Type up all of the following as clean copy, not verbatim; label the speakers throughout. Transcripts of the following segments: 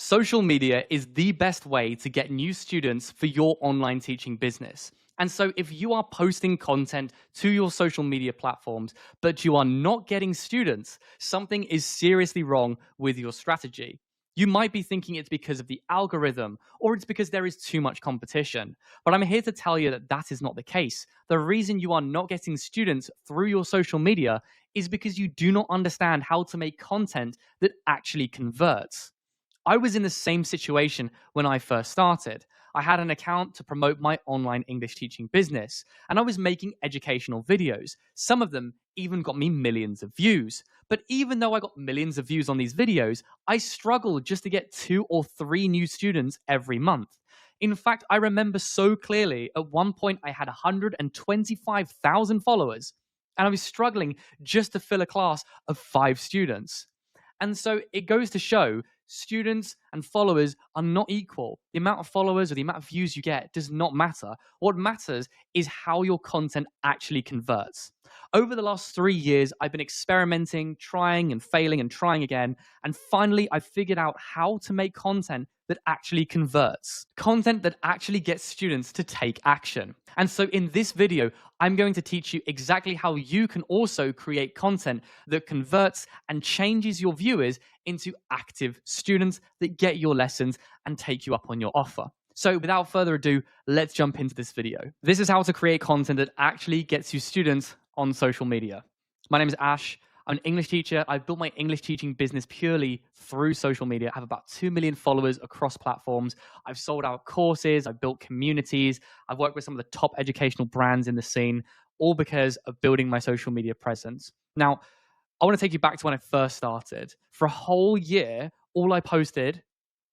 Speaker 1: Social media is the best way to get new students for your online teaching business. And so, if you are posting content to your social media platforms, but you are not getting students, something is seriously wrong with your strategy. You might be thinking it's because of the algorithm or it's because there is too much competition. But I'm here to tell you that that is not the case. The reason you are not getting students through your social media is because you do not understand how to make content that actually converts. I was in the same situation when I first started. I had an account to promote my online English teaching business, and I was making educational videos. Some of them even got me millions of views. But even though I got millions of views on these videos, I struggled just to get 2 or 3 new students every month. In fact, I remember so clearly at one point I had 125,000 followers, and I was struggling just to fill a class of 5 students. And so it goes to show students and followers are not equal. The amount of followers or the amount of views you get does not matter. What matters is how your content actually converts. Over the last 3 years, I've been experimenting, trying and failing and trying again. And finally, I figured out how to make content that actually converts, content that actually gets students to take action. And so in this video, I'm going to teach you exactly how you can also create content that converts and changes your viewers into active students that get your lessons and take you up on your offer. So without further ado, let's jump into this video. This is how to create content that actually gets you students on social media. My name is Ash. I'm an English teacher. I've built my English teaching business purely through social media. I have about 2 million followers across platforms. I've sold out courses. I've built communities. I've worked with some of the top educational brands in the scene, all because of building my social media presence. Now, I want to take you back to when I first started. For a whole year, all I posted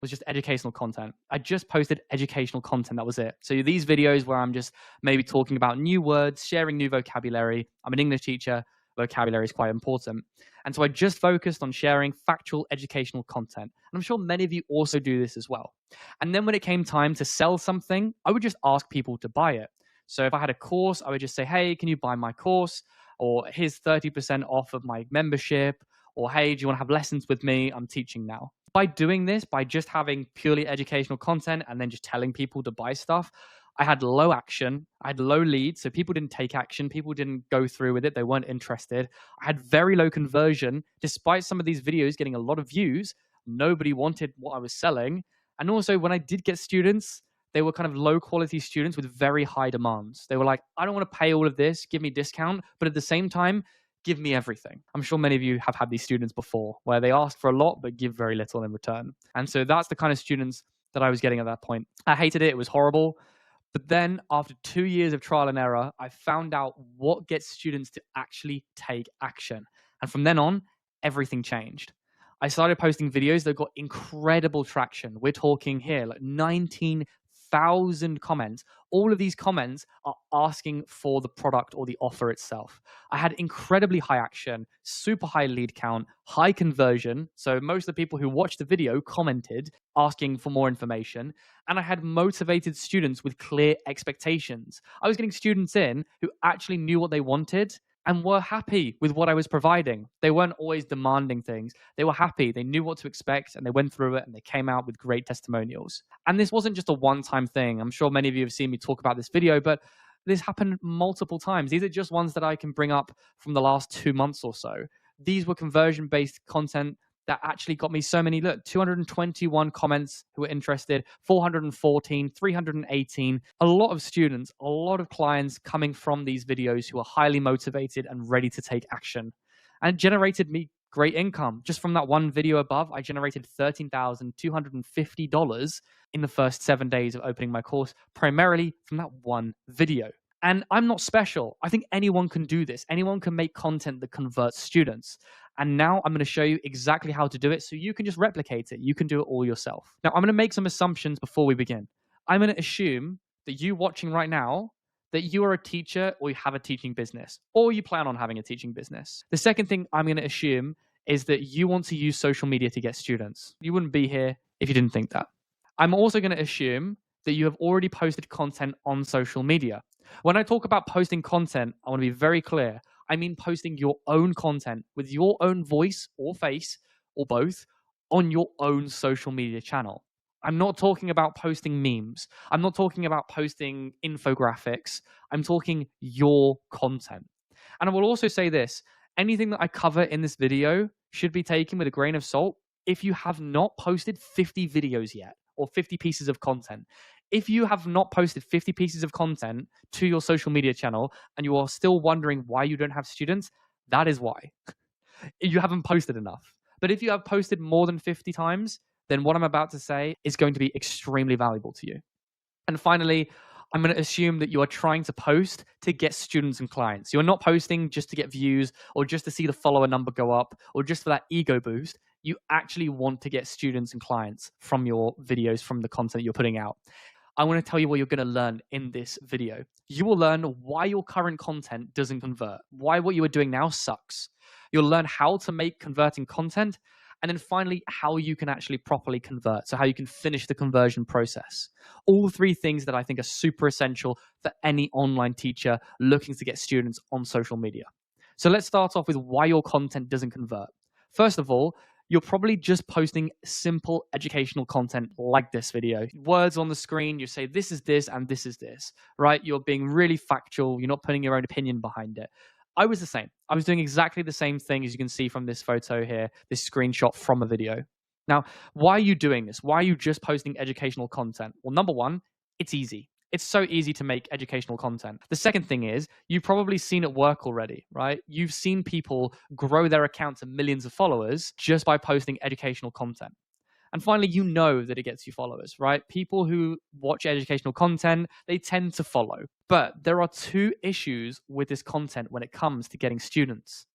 Speaker 1: was just educational content. I just posted educational content. That was it. So these videos where I'm just maybe talking about new words, sharing new vocabulary. I'm an English teacher. Vocabulary is quite important. And so I just focused on sharing factual educational content. And I'm sure many of you also do this as well. And then when it came time to sell something, I would just ask people to buy it. So if I had a course, I would just say, hey, can you buy my course? Or here's 30% off of my membership. Or hey, do you want to have lessons with me? I'm teaching now. By doing this, by just having purely educational content and then just telling people to buy stuff, I had low action. I had low leads. So people didn't take action. People didn't go through with it. They weren't interested. I had very low conversion. Despite some of these videos getting a lot of views, nobody wanted what I was selling. And also when I did get students, they were kind of low quality students with very high demands. They were like, I don't want to pay all of this. Give me a discount. But at the same time, give me everything. I'm sure many of you have had these students before where they ask for a lot, but give very little in return. And so that's the kind of students that I was getting at that point. I hated it. It was horrible. But then after 2 years of trial and error, I found out what gets students to actually take action. And from then on, everything changed. I started posting videos that got incredible traction. We're talking here like 19,000 comments. All of these comments are asking for the product or the offer itself. I had incredibly high action, super high lead count, high conversion. So most of the people who watched the video commented asking for more information. And I had motivated students with clear expectations. I was getting students in who actually knew what they wanted and were happy with what I was providing. They weren't always demanding things. They were happy. They knew what to expect and they went through it and they came out with great testimonials. And this wasn't just a one-time thing. I'm sure many of you have seen me talk about this video, but this happened multiple times. These are just ones that I can bring up from the last 2 months or so. These were conversion-based content that actually got me so many, look, 221 comments who were interested, 414, 318, a lot of students, a lot of clients coming from these videos who are highly motivated and ready to take action. And it generated me great income. Just from that one video above, I generated $13,250 in the first 7 days of opening my course, primarily from that one video. And I'm not special. I think anyone can do this. Anyone can make content that converts students. And now I'm going to show you exactly how to do it so you can just replicate it. You can do it all yourself. Now, I'm going to make some assumptions before we begin. I'm going to assume that you watching right now, that you are a teacher or you have a teaching business, or you plan on having a teaching business. The second thing I'm going to assume is that you want to use social media to get students. You wouldn't be here if you didn't think that. I'm also going to assume that you have already posted content on social media. When I talk about posting content, I want to be very clear. I mean posting your own content with your own voice or face or both on your own social media channel. I'm not talking about posting memes. I'm not talking about posting infographics. I'm talking your content. And I will also say this, anything that I cover in this video should be taken with a grain of salt if you have not posted 50 videos yet or 50 pieces of content. If you have not posted 50 pieces of content to your social media channel and you are still wondering why you don't have students, that is why. You haven't posted enough. But if you have posted more than 50 times, then what I'm about to say is going to be extremely valuable to you. And finally, I'm going to assume that you are trying to post to get students and clients. You're not posting just to get views or just to see the follower number go up or just for that ego boost. You actually want to get students and clients from your videos, from the content you're putting out. I want to tell you what you're going to learn in this video. You will learn why your current content doesn't convert, why what you are doing now sucks. You'll learn how to make converting content, and then finally, how you can actually properly convert. So how you can finish the conversion process. All three things that I think are super essential for any online teacher looking to get students on social media. So let's start off with why your content doesn't convert. First of all, you're probably just posting simple educational content like this video. Words on the screen, you say this is this and this is this, right? You're being really factual. You're not putting your own opinion behind it. I was the same. I was doing exactly the same thing as you can see from this photo here, this screenshot from a video. Now, why are you doing this? Why are you just posting educational content? Well, number one, it's easy. It's so easy to make educational content. The second thing is you've probably seen it work already, right? You've seen people grow their account to millions of followers just by posting educational content. And finally, you know that it gets you followers, right? People who watch educational content, they tend to follow. But there are two issues with this content when it comes to getting students.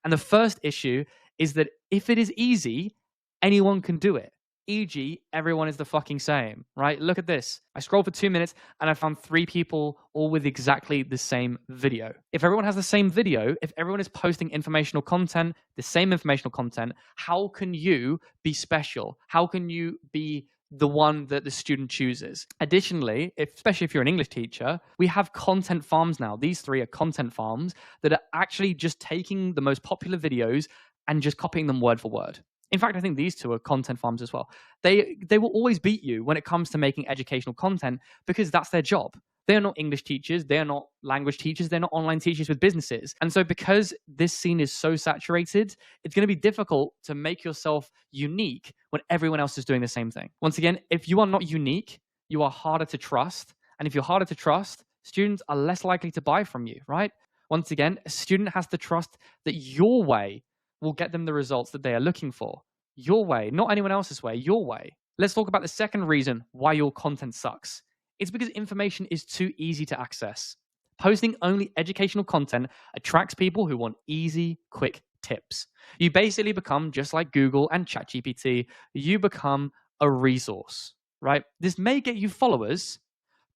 Speaker 1: And the first issue is that if it is easy, anyone can do it. E.g., everyone is the fucking same, right? Look at this. I scrolled for 2 minutes and I found 3 people all with exactly the same video. If everyone has the same video, if everyone is posting informational content, the same informational content, how can you be special? How can you be the one that the student chooses? Additionally, especially if you're an English teacher, we have content farms now. These 3 are content farms that are actually just taking the most popular videos and just copying them word for word. In fact, I think these 2 are content farms as well. They will always beat you when it comes to making educational content because that's their job. They are not English teachers. They are not language teachers. They're not online teachers with businesses. And so because this scene is so saturated, it's going to be difficult to make yourself unique when everyone else is doing the same thing. Once again, if you are not unique, you are harder to trust. And if you're harder to trust, students are less likely to buy from you, right? Once again, a student has to trust that your way will get them the results that they are looking for. Your way, not anyone else's way, your way. Let's talk about the second reason why your content sucks. It's because information is too easy to access. Posting only educational content attracts people who want easy, quick tips. You basically become just like Google and ChatGPT. You become a resource, right? This may get you followers,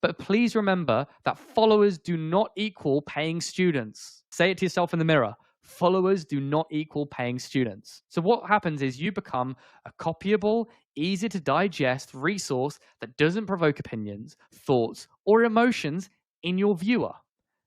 Speaker 1: but please remember that followers do not equal paying students. Say it to yourself in the mirror. Followers do not equal paying students. So what happens is you become a copyable, easy to digest resource that doesn't provoke opinions, thoughts, or emotions in your viewer.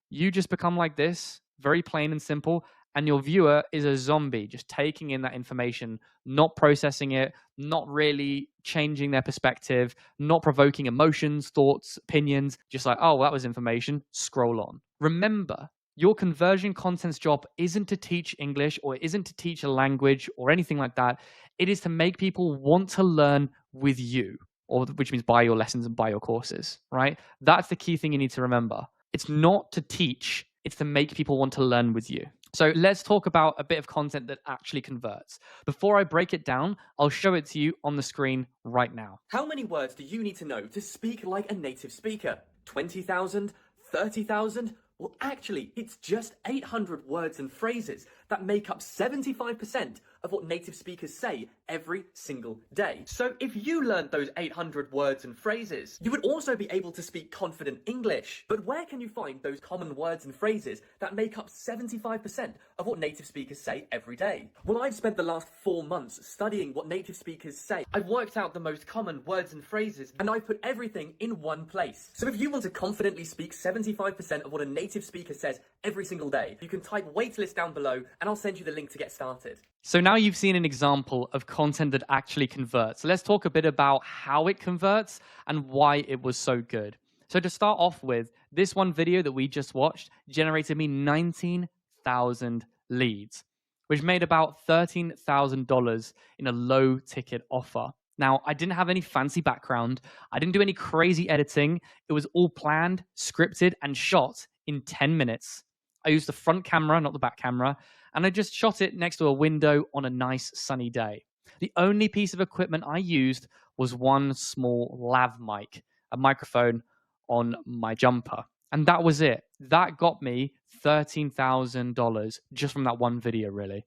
Speaker 1: You just become like this, very plain and simple, and your viewer is a zombie, just taking in that information, not processing it, not really changing their perspective, not provoking emotions, thoughts, opinions, just like, oh, well, that was information, scroll on. Remember, your conversion content's job isn't to teach English or isn't to teach a language or anything like that. It is to make people want to learn with you, or which means buy your lessons and buy your courses, right? That's the key thing you need to remember. It's not to teach, it's to make people want to learn with you. So let's talk about a bit of content that actually converts. Before I break it down, I'll show it to you on the screen right now.
Speaker 2: How many words do you need to know to speak like a native speaker? 20,000? 30,000? Well, actually, it's just 800 words and phrases that make up 75% of what native speakers say every single day. So if you learned those 800 words and phrases, you would also be able to speak confident English. But where can you find those common words and phrases that make up 75% of what native speakers say every day? Well, I've spent the last 4 months studying what native speakers say. I've worked out the most common words and phrases, and I've put everything in one place. So if you want to confidently speak 75% of what a native speaker says every single day, you can type waitlist down below and I'll send you the link to get started.
Speaker 1: So now you've seen an example of content that actually converts. So let's talk a bit about how it converts and why it was so good. So to start off with, this one video that we just watched generated me 19,000 leads, which made about $13,000 in a low ticket offer. Now, I didn't have any fancy background. I didn't do any crazy editing. It was all planned, scripted, and shot in 10 minutes. I used the front camera, not the back camera, and I just shot it next to a window on a nice sunny day. The only piece of equipment I used was one small lav mic, a microphone on my jumper. And that was it. That got me $13,000 just from that one video, really.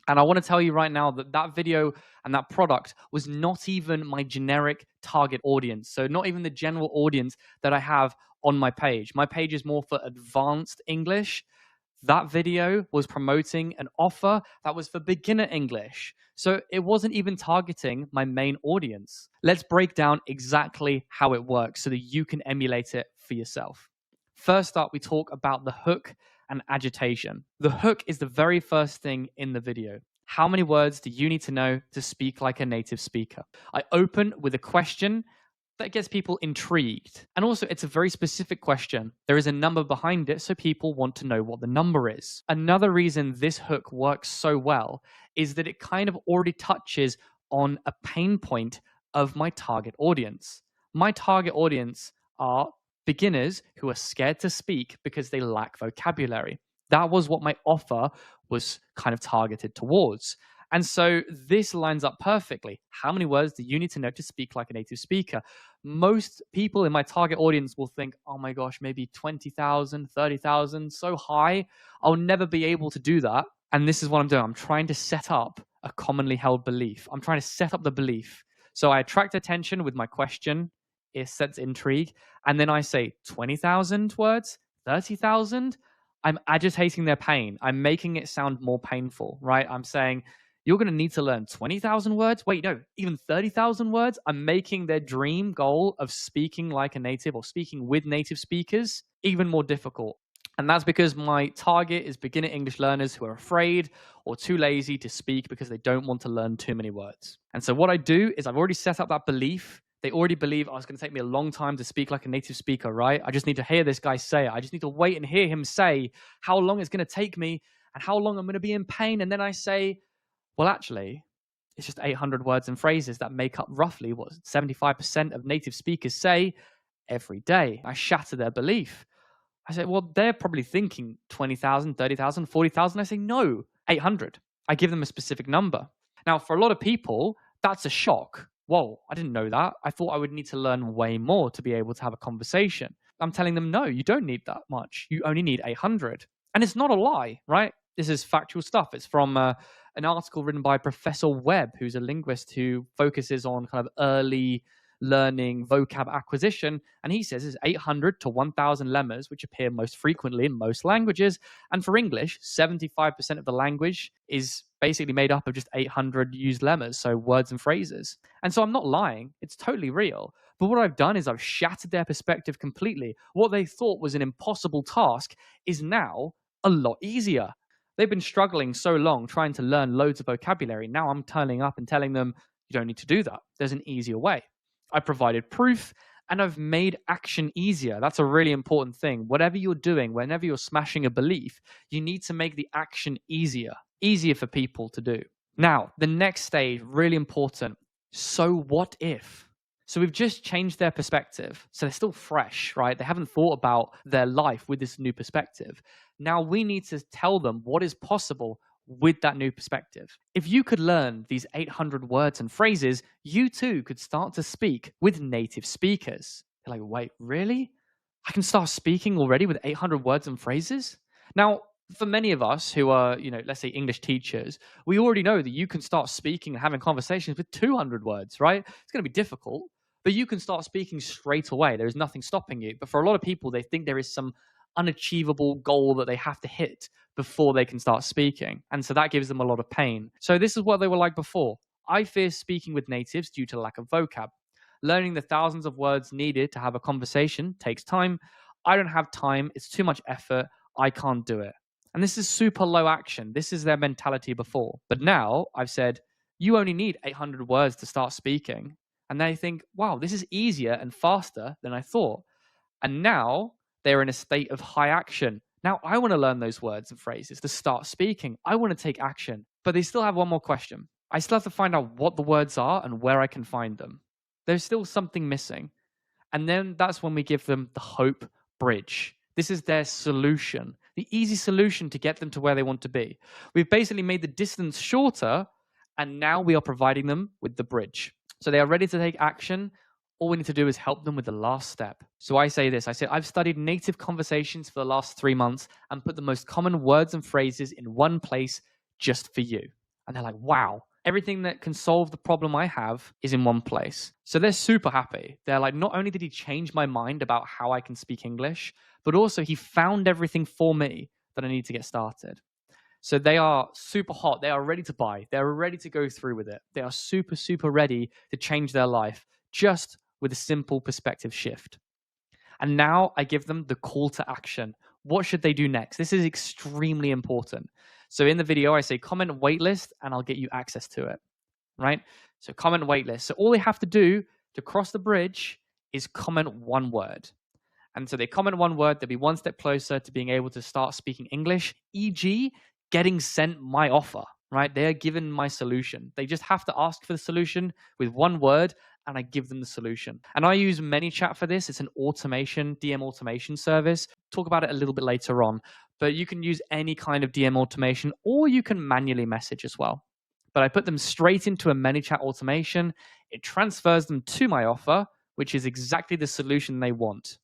Speaker 1: And I want to tell you right now that that video and that product was not even my generic target audience. So not even the general audience that I have on my page. My page is more for advanced English. That video was promoting an offer that was for beginner English. So it wasn't even targeting my main audience. Let's break down exactly how it works so that you can emulate it for yourself. First up, we talk about the hook and agitation. The hook is the very first thing in the video. How many words do you need to know to speak like a native speaker? I open with a question that gets people intrigued. And also, it's a very specific question. There is a number behind it, so people want to know what the number is. Another reason this hook works so well is that it kind of already touches on a pain point of my target audience. My target audience are beginners who are scared to speak because they lack vocabulary. That was what my offer was kind of targeted towards. And so this lines up perfectly. How many words do you need to know to speak like a native speaker? Most people in my target audience will think, oh my gosh, maybe 20,000, 30,000, so high. I'll never be able to do that. And this is what I'm doing. I'm trying to set up a commonly held belief. I'm trying to set up the belief. So I attract attention with my question. It sets intrigue. And then I say 20,000 words, 30,000. I'm agitating their pain. I'm making it sound more painful, right? I'm saying, you're going to need to learn 20,000 words. Wait, no, even 30,000 words. I'm making their dream goal of speaking like a native or speaking with native speakers even more difficult. And that's because my target is beginner English learners who are afraid or too lazy to speak because they don't want to learn too many words. And so what I do is I've already set up that belief. They already believe, oh, it's going to take me a long time to speak like a native speaker, right? I just need to hear this guy say it. I just need to wait and hear him say how long it's going to take me and how long I'm going to be in pain. And then I say, well, actually, it's just 800 words and phrases that make up roughly what 75% of native speakers say every day. I shatter their belief. I say, well, they're probably thinking 20,000, 30,000, 40,000. I say, no, 800. I give them a specific number. Now, for a lot of people, that's a shock. Whoa, I didn't know that. I thought I would need to learn way more to be able to have a conversation. I'm telling them, no, you don't need that much. You only need 800. And it's not a lie, right? This is factual stuff. It's from an article written by Professor Webb, who's a linguist who focuses on kind of early learning vocab acquisition. And he says it's 800 to 1,000 lemmas, which appear most frequently in most languages. And for English, 75% of the language is basically made up of just 800 used lemmas, so words and phrases. And so I'm not lying. It's totally real. But what I've done is I've shattered their perspective completely. What they thought was an impossible task is now a lot easier. They've been struggling so long trying to learn loads of vocabulary. Now I'm turning up and telling them, you don't need to do that. There's an easier way. I provided proof and I've made action easier. That's a really important thing. Whatever you're doing, whenever you're smashing a belief, you need to make the action easier for people to do. Now, the next stage, really important. So what if? So we've just changed their perspective. So they're still fresh, right? They haven't thought about their life with this new perspective. Now we need to tell them what is possible with that new perspective. If you could learn these 800 words and phrases, you too could start to speak with native speakers. They're like, wait, really? I can start speaking already with 800 words and phrases? Now, for many of us who are, let's say English teachers, we already know that you can start speaking and having conversations with 200 words, right? It's going to be difficult, but you can start speaking straight away. There is nothing stopping you. But for a lot of people, they think there is some unachievable goal that they have to hit before they can start speaking. And so that gives them a lot of pain. So this is what they were like before. I fear speaking with natives due to lack of vocab. Learning the thousands of words needed to have a conversation takes time. I don't have time. It's too much effort. I can't do it. And this is super low action. This is their mentality before. But now I've said, you only need 800 words to start speaking. And they think, wow, this is easier and faster than I thought. And now they're in a state of high action. Now I want to learn those words and phrases to start speaking. I want to take action. But they still have one more question. I still have to find out what the words are and where I can find them. There's still something missing. And then that's when we give them the hope bridge. This is their solution, the easy solution to get them to where they want to be. We've basically made the distance shorter, and now we are providing them with the bridge. So they are ready to take action. All we need to do is help them with the last step. So I say this, I say, I've studied native conversations for the last 3 months and put the most common words and phrases in one place just for you. And they're like, wow, everything that can solve the problem I have is in one place. So they're super happy. They're like, not only did he change my mind about how I can speak English, but also he found everything for me that I need to get started. So they are super hot. They are ready to buy. They're ready to go through with it. They are super, super ready to change their life just with a simple perspective shift. And now I give them the call to action. What should they do next? This is extremely important. So in the video, I say comment waitlist and I'll get you access to it, right? So comment waitlist. So all they have to do to cross the bridge is comment one word. And so they comment one word, they'll be one step closer to being able to start speaking English, e.g., getting sent my offer, right? They are given my solution. They just have to ask for the solution with one word, and I give them the solution. And I use ManyChat for this. It's an automation, DM automation service. Talk about it a little bit later on, but you can use any kind of DM automation, or you can manually message as well. But I put them straight into a ManyChat automation. It transfers them to my offer, which is exactly the solution they want.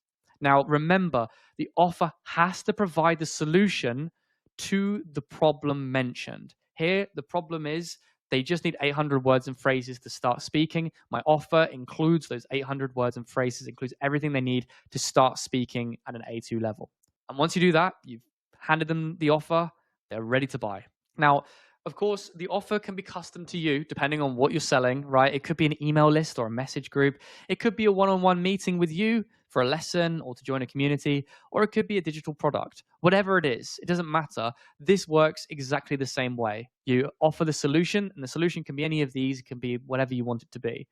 Speaker 1: Now, remember, the offer has to provide the solution to the problem mentioned. Here, the problem is they just need 800 words and phrases to start speaking. My offer includes those 800 words and phrases, includes everything they need to start speaking at an A2 level. And once you do that, you've handed them the offer, they're ready to buy. Now, of course, the offer can be custom to you depending on what you're selling, right? It could be an email list or a message group. It could be a one-on-one meeting with you for a lesson or to join a community, or it could be a digital product. Whatever it is, it doesn't matter. This works exactly the same way. You offer the solution, and the solution can be any of these. It can be whatever you want it to be.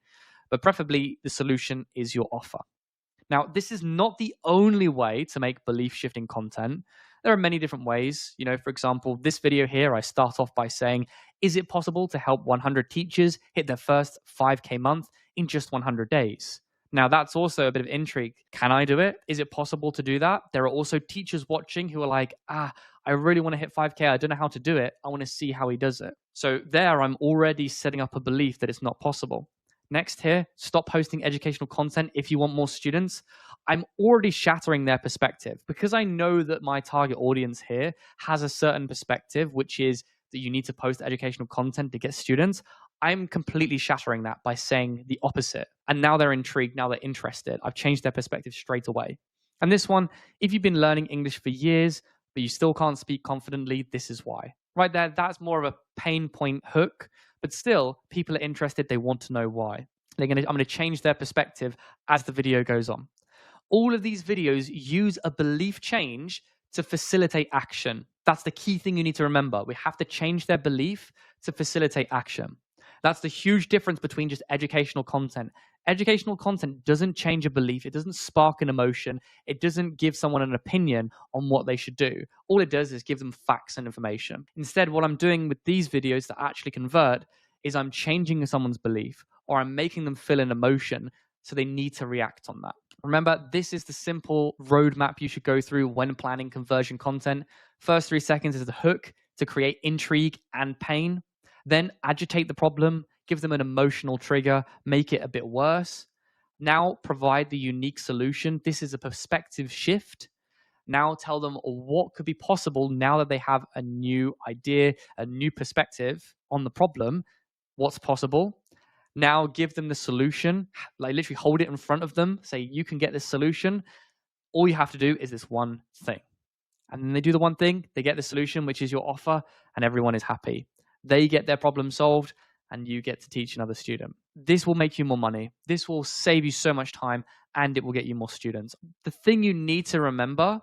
Speaker 1: But preferably, the solution is your offer. Now, this is not the only way to make belief-shifting content. There are many different ways. You know, for example, this video here, I start off by saying, is it possible to help 100 teachers hit their first 5K month in just 100 days? Now, that's also a bit of intrigue. Can I do it? Is it possible to do that? There are also teachers watching who are like, I really want to hit 5K. I don't know how to do it. I want to see how he does it. So there, I'm already setting up a belief that it's not possible. Next here, stop posting educational content if you want more students. I'm already shattering their perspective because I know that my target audience here has a certain perspective, which is that you need to post educational content to get students. I'm completely shattering that by saying the opposite. And now they're intrigued, now they're interested. I've changed their perspective straight away. And this one, if you've been learning English for years, but you still can't speak confidently, this is why. Right there, that's more of a pain point hook, but still, people are interested, they want to know why. I'm going to change their perspective as the video goes on. All of these videos use a belief change to facilitate action. That's the key thing you need to remember. We have to change their belief to facilitate action. That's the huge difference between just educational content. Educational content doesn't change a belief. It doesn't spark an emotion. It doesn't give someone an opinion on what they should do. All it does is give them facts and information. Instead, what I'm doing with these videos that actually convert is I'm changing someone's belief, or I'm making them feel an emotion, so they need to react on that. Remember, this is the simple roadmap you should go through when planning conversion content. First 3 seconds is the hook to create intrigue and pain. Then agitate the problem, give them an emotional trigger, make it a bit worse. Now provide the unique solution. This is a perspective shift. Now tell them what could be possible now that they have a new idea, a new perspective on the problem. What's possible? Now give them the solution, like literally hold it in front of them, say, you can get this solution. All you have to do is this one thing. And then they do the one thing, they get the solution, which is your offer, and everyone is happy. They get their problem solved, and you get to teach another student. This will make you more money. This will save you so much time, and it will get you more students. The thing you need to remember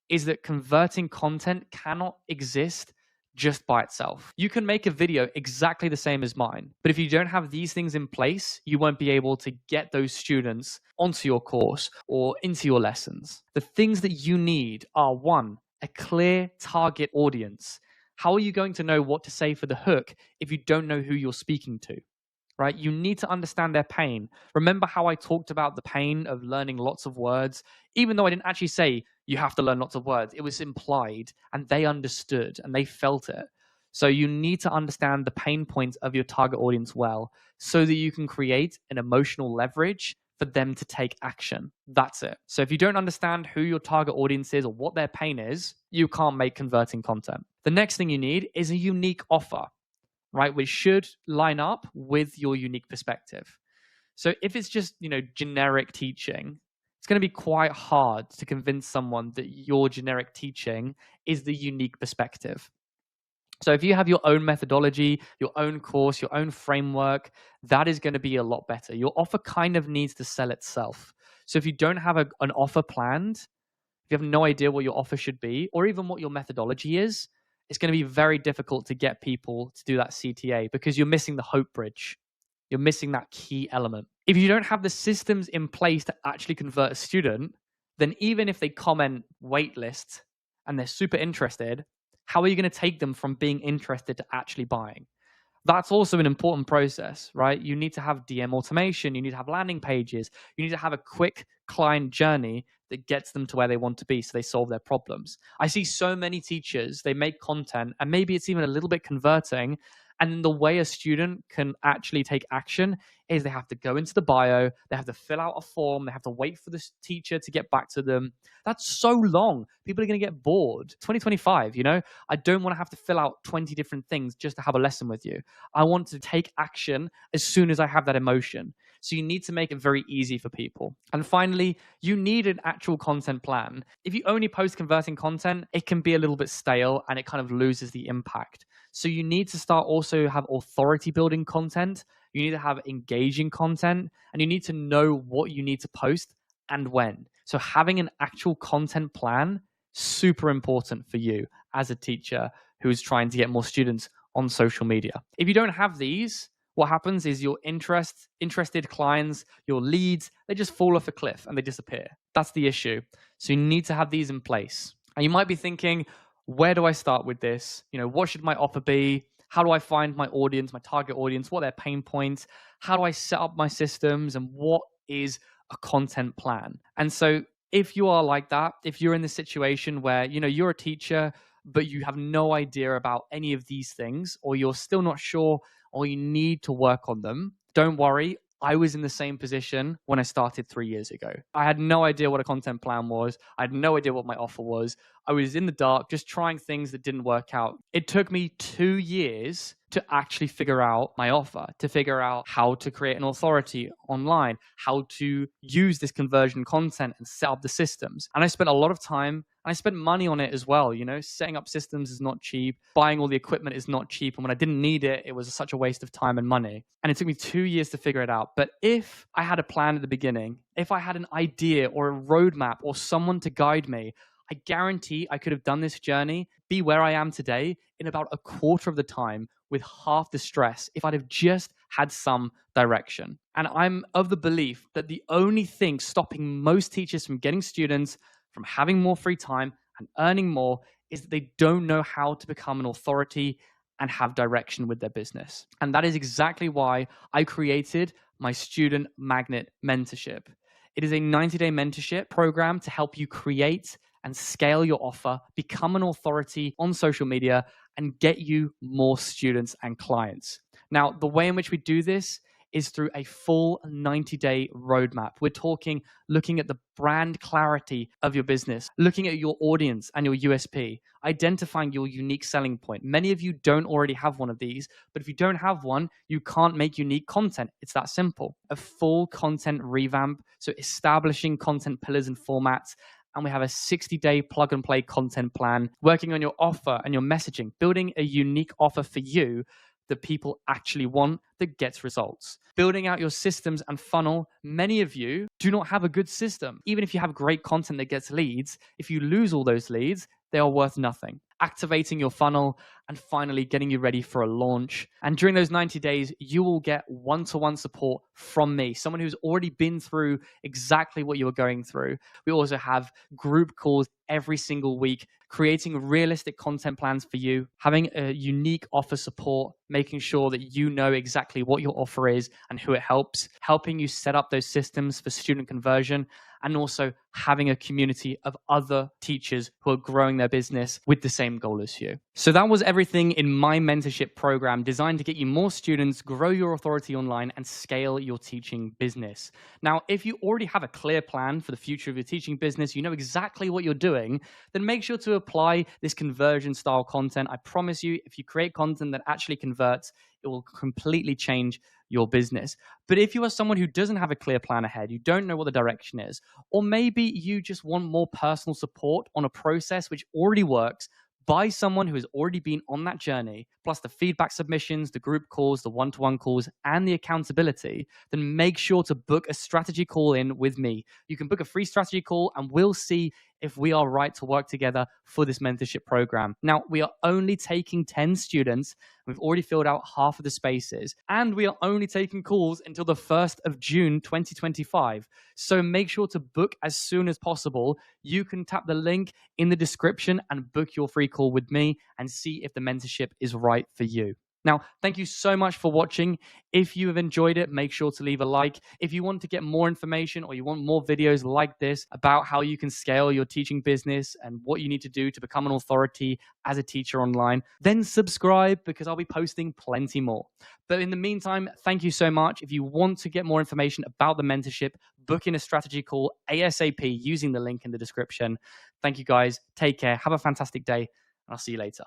Speaker 1: is that converting content cannot exist just by itself. You can make a video exactly the same as mine, but if you don't have these things in place, you won't be able to get those students onto your course or into your lessons. The things that you need are: one, a clear target audience. How are you going to know what to say for the hook if you don't know who you're speaking to? Right? You need to understand their pain. Remember how I talked about the pain of learning lots of words? Even though I didn't actually say you have to learn lots of words, it was implied and they understood and they felt it. So you need to understand the pain points of your target audience well so that you can create an emotional leverage for them to take action. That's it. So if you don't understand who your target audience is or what their pain is, you can't make converting content. The next thing you need is a unique offer, right? Which should line up with your unique perspective. So if it's just, generic teaching, it's going to be quite hard to convince someone that your generic teaching is the unique perspective. So if you have your own methodology, your own course, your own framework, that is going to be a lot better. Your offer kind of needs to sell itself. So if you don't have an offer planned, if you have no idea what your offer should be, or even what your methodology is, it's going to be very difficult to get people to do that CTA because you're missing the hope bridge. You're missing that key element. If you don't have the systems in place to actually convert a student, then even if they comment waitlist and they're super interested, how are you going to take them from being interested to actually buying? That's also an important process, right? You need to have DM automation. You need to have landing pages. You need to have a quick client journey that gets them to where they want to be so they solve their problems. I see so many teachers, they make content and maybe it's even a little bit converting. And the way a student can actually take action is they have to go into the bio, they have to fill out a form, they have to wait for the teacher to get back to them. That's so long. People are going to get bored. 2025, I don't want to have to fill out 20 different things just to have a lesson with you. I want to take action as soon as I have that emotion. So you need to make it very easy for people. And finally, you need an actual content plan. If you only post converting content, it can be a little bit stale and it kind of loses the impact. So you need to start also have authority building content. You need to have engaging content and you need to know what you need to post and when. So having an actual content plan, super important for you as a teacher who is trying to get more students on social media. If you don't have these, what happens is your interested clients, your leads, they just fall off a cliff and they disappear. That's the issue. So you need to have these in place. And you might be thinking, where do I start with this? What should my offer be? How do I find my audience, my target audience? What are their pain points? How do I set up my systems? And what is a content plan? And so if you are like that, if you're in the situation where, you're a teacher, but you have no idea about any of these things, or you're still not sure, or you need to work on them, don't worry. I was in the same position when I started 3 years ago. I had no idea what a content plan was. I had no idea what my offer was. I was in the dark, just trying things that didn't work out. It took me 2 years to actually figure out my offer, to figure out how to create an authority online, how to use this conversion content and set up the systems. And I spent a lot of time and I spent money on it as well. Setting up systems is not cheap. Buying all the equipment is not cheap. And when I didn't need it, it was such a waste of time and money. And it took me 2 years to figure it out. But if I had a plan at the beginning, if I had an idea or a roadmap or someone to guide me, I guarantee I could have done this journey, be where I am today in about a quarter of the time with half the stress if I'd have just had some direction. And I'm of the belief that the only thing stopping most teachers from getting students, from having more free time and earning more is that they don't know how to become an authority and have direction with their business. And that is exactly why I created my Student Magnet Mentorship. It is a 90-day mentorship program to help you create and scale your offer, become an authority on social media, and get you more students and clients. Now, the way in which we do this is through a full 90-day roadmap. We're talking looking at the brand clarity of your business, looking at your audience and your USP, identifying your unique selling point. Many of you don't already have one of these, but if you don't have one, you can't make unique content. It's that simple. A full content revamp, so establishing content pillars and formats, and we have a 60-day plug and play content plan, working on your offer and your messaging, building a unique offer for you that people actually want that gets results. Building out your systems and funnel, many of you do not have a good system. Even if you have great content that gets leads, if you lose all those leads, they are worth nothing. Activating your funnel, and finally getting you ready for a launch. And during those 90 days, you will get one-to-one support from me, someone who's already been through exactly what you are going through. We also have group calls every single week, creating realistic content plans for you, having a unique offer support, making sure that you know exactly what your offer is and who it helps, helping you set up those systems for student conversion, and also having a community of other teachers who are growing their business with the same goal as you. So that was everything in my mentorship program designed to get you more students, grow your authority online, and scale your teaching business. Now, if you already have a clear plan for the future of your teaching business, you know exactly what you're doing, then make sure to apply this conversion style content. I promise you, if you create content that actually converts, it will completely change your business. But if you are someone who doesn't have a clear plan ahead, you don't know what the direction is, or maybe you just want more personal support on a process which already works by someone who has already been on that journey, plus the feedback submissions, the group calls, the one-to-one calls, and the accountability, then make sure to book a strategy call in with me. You can book a free strategy call and we'll see if we are right to work together for this mentorship program. Now, we are only taking 10 students. We've already filled out half of the spaces, and we are only taking calls until the 1st of June 2025. So make sure to book as soon as possible. You can tap the link in the description and book your free call with me and see if the mentorship is right for you. Now, thank you so much for watching. If you have enjoyed it, make sure to leave a like. If you want to get more information or you want more videos like this about how you can scale your teaching business and what you need to do to become an authority as a teacher online, then subscribe because I'll be posting plenty more. But in the meantime, thank you so much. If you want to get more information about the mentorship, book in a strategy call ASAP using the link in the description. Thank you guys. Take care. Have a fantastic day. And I'll see you later.